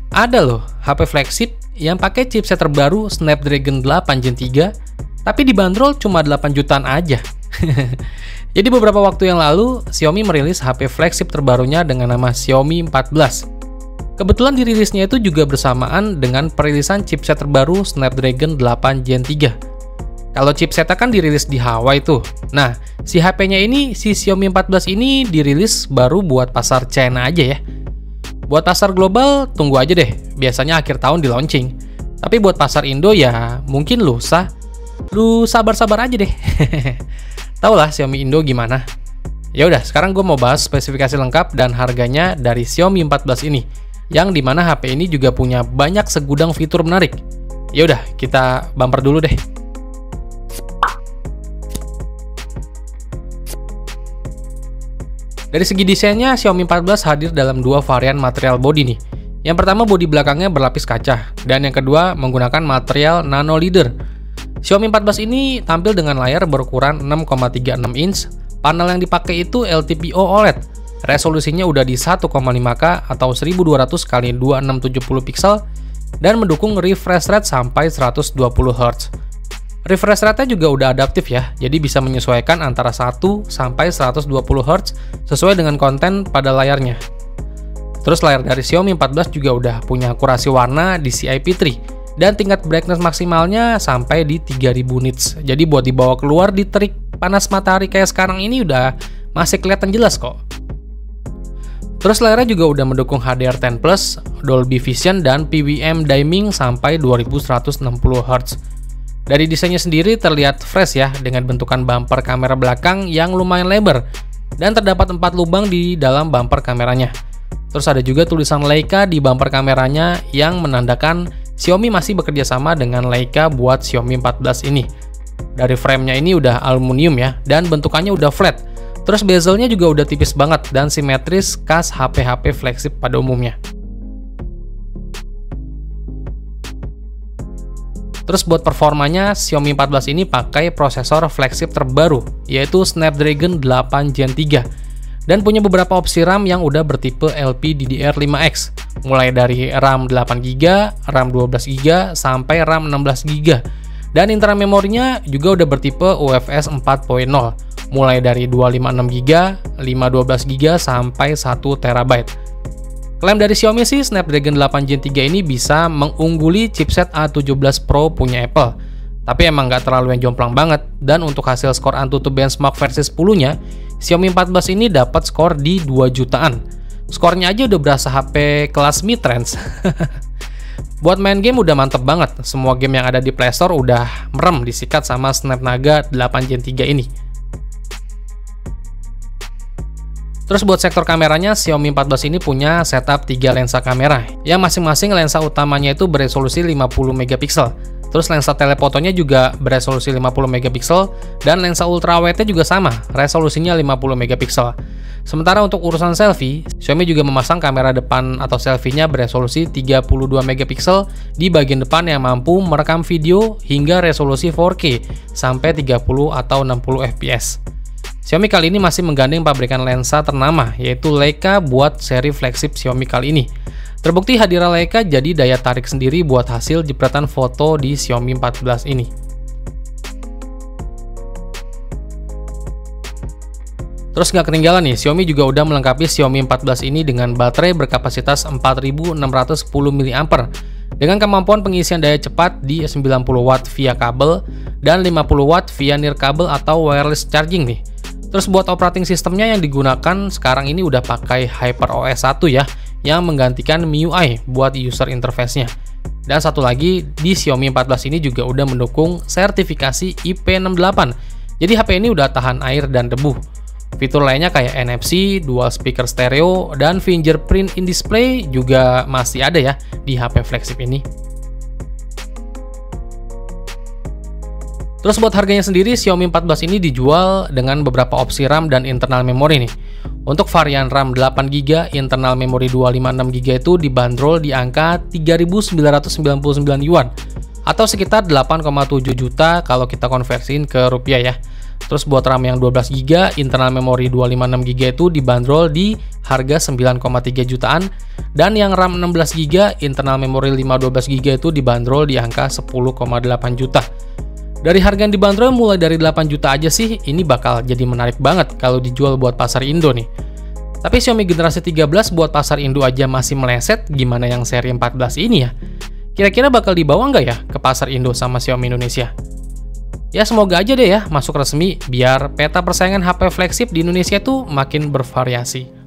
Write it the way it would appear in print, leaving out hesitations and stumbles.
Ada loh HP flagship yang pakai chipset terbaru Snapdragon 8 Gen 3, tapi dibanderol cuma 8 jutaan aja. Jadi beberapa waktu yang lalu, Xiaomi merilis HP flagship terbarunya dengan nama Xiaomi 14. Kebetulan dirilisnya itu juga bersamaan dengan perilisan chipset terbaru Snapdragon 8 Gen 3. Kalau chipsetnya kan dirilis di Hawaii tuh. Nah, si HP-nya ini, si Xiaomi 14 ini dirilis baru buat pasar China aja ya. Buat pasar global, tunggu aja deh. Biasanya akhir tahun di launching. Tapi buat pasar Indo ya mungkin lusa. Lu sabar-sabar aja deh. Tau lah Xiaomi Indo gimana. Ya udah, sekarang gue mau bahas spesifikasi lengkap dan harganya dari Xiaomi 14 ini. Yang dimana HP ini juga punya banyak segudang fitur menarik. Ya udah, kita bumper dulu deh. Dari segi desainnya, Xiaomi 14 hadir dalam dua varian material bodi nih. Yang pertama, bodi belakangnya berlapis kaca, dan yang kedua menggunakan material nano leather. Xiaomi 14 ini tampil dengan layar berukuran 6,36 inch, panel yang dipakai itu LTPO OLED, resolusinya udah di 1,5K atau 1200 x 2670 pixel, dan mendukung refresh rate sampai 120 Hz. Refresh rate-nya juga udah adaptif ya, jadi bisa menyesuaikan antara 1 sampai 120 Hz sesuai dengan konten pada layarnya. Terus layar dari Xiaomi 14 juga udah punya akurasi warna DCI-P3 dan tingkat brightness maksimalnya sampai di 3000 nits. Jadi buat dibawa keluar di terik panas matahari kayak sekarang ini udah masih kelihatan jelas kok. Terus layarnya juga udah mendukung HDR10+, Dolby Vision dan PWM dimming sampai 2160 Hz. Dari desainnya sendiri terlihat fresh ya, dengan bentukan bumper kamera belakang yang lumayan lebar dan terdapat 4 lubang di dalam bumper kameranya. Terus ada juga tulisan Leica di bumper kameranya yang menandakan Xiaomi masih bekerja sama dengan Leica buat Xiaomi 14 ini. Dari framenya ini udah aluminium ya, dan bentukannya udah flat. Terus bezelnya juga udah tipis banget dan simetris khas HP-HP flagship pada umumnya. Terus buat performanya, Xiaomi 14 ini pakai prosesor flagship terbaru, yaitu Snapdragon 8 Gen 3, dan punya beberapa opsi RAM yang udah bertipe LPDDR5X, mulai dari RAM 8GB, RAM 12GB, sampai RAM 16GB. Dan internal memorinya juga udah bertipe UFS 4.0, mulai dari 256GB, 512GB, sampai 1TB. Klaim dari Xiaomi sih, Snapdragon 8 Gen 3 ini bisa mengungguli chipset A17 Pro punya Apple. Tapi emang nggak terlalu yang jomplang banget, dan untuk hasil skor AnTuTu Benchmark versi 10-nya, Xiaomi 14 ini dapat skor di 2 jutaan. Skornya aja udah berasa HP kelas mid-range. Buat main game udah mantep banget, semua game yang ada di Play Store udah merem disikat sama Snapdragon 8 Gen 3 ini. Terus buat sektor kameranya, Xiaomi 14 ini punya setup 3 lensa kamera, yang masing-masing lensa utamanya itu beresolusi 50 megapiksel. Terus lensa telefotonya juga beresolusi 50 megapiksel, dan lensa ultrawide-nya juga sama, resolusinya 50 megapiksel. Sementara untuk urusan selfie, Xiaomi juga memasang kamera depan atau selfie-nya beresolusi 32 megapiksel di bagian depan yang mampu merekam video hingga resolusi 4K sampai 30 atau 60 fps. Xiaomi kali ini masih menggandeng pabrikan lensa ternama, yaitu Leica buat seri flagship Xiaomi kali ini. Terbukti hadirnya Leica jadi daya tarik sendiri buat hasil jepretan foto di Xiaomi 14 ini. Terus nggak ketinggalan nih, Xiaomi juga udah melengkapi Xiaomi 14 ini dengan baterai berkapasitas 4610 mAh dengan kemampuan pengisian daya cepat di 90 watt via kabel dan 50 watt via nirkabel atau wireless charging nih. Terus buat operating sistemnya yang digunakan sekarang ini udah pakai HyperOS 1 ya, yang menggantikan MIUI buat user interface-nya. Dan satu lagi, di Xiaomi 14 ini juga udah mendukung sertifikasi IP68. Jadi HP ini udah tahan air dan debu. Fitur lainnya kayak NFC, dual speaker stereo, dan fingerprint in display juga masih ada ya di HP flagship ini. Terus buat harganya sendiri, Xiaomi 14 ini dijual dengan beberapa opsi RAM dan internal memori nih. Untuk varian RAM 8GB, internal memori 256GB itu dibanderol di angka 3.999 yuan atau sekitar 8,7 juta kalau kita konversiin ke rupiah ya. Terus buat RAM yang 12GB, internal memori 256GB itu dibanderol di harga 9,3 jutaan. Dan yang RAM 16GB, internal memori 512GB itu dibanderol di angka 10,8 juta. Dari harga yang dibanderol mulai dari 8 juta aja sih, ini bakal jadi menarik banget kalau dijual buat pasar Indo nih. Tapi Xiaomi generasi 13 buat pasar Indo aja masih meleset, gimana yang seri 14 ini ya? Kira-kira bakal dibawa nggak ya ke pasar Indo sama Xiaomi Indonesia? Ya semoga aja deh ya masuk resmi biar peta persaingan HP flagship di Indonesia tuh makin bervariasi.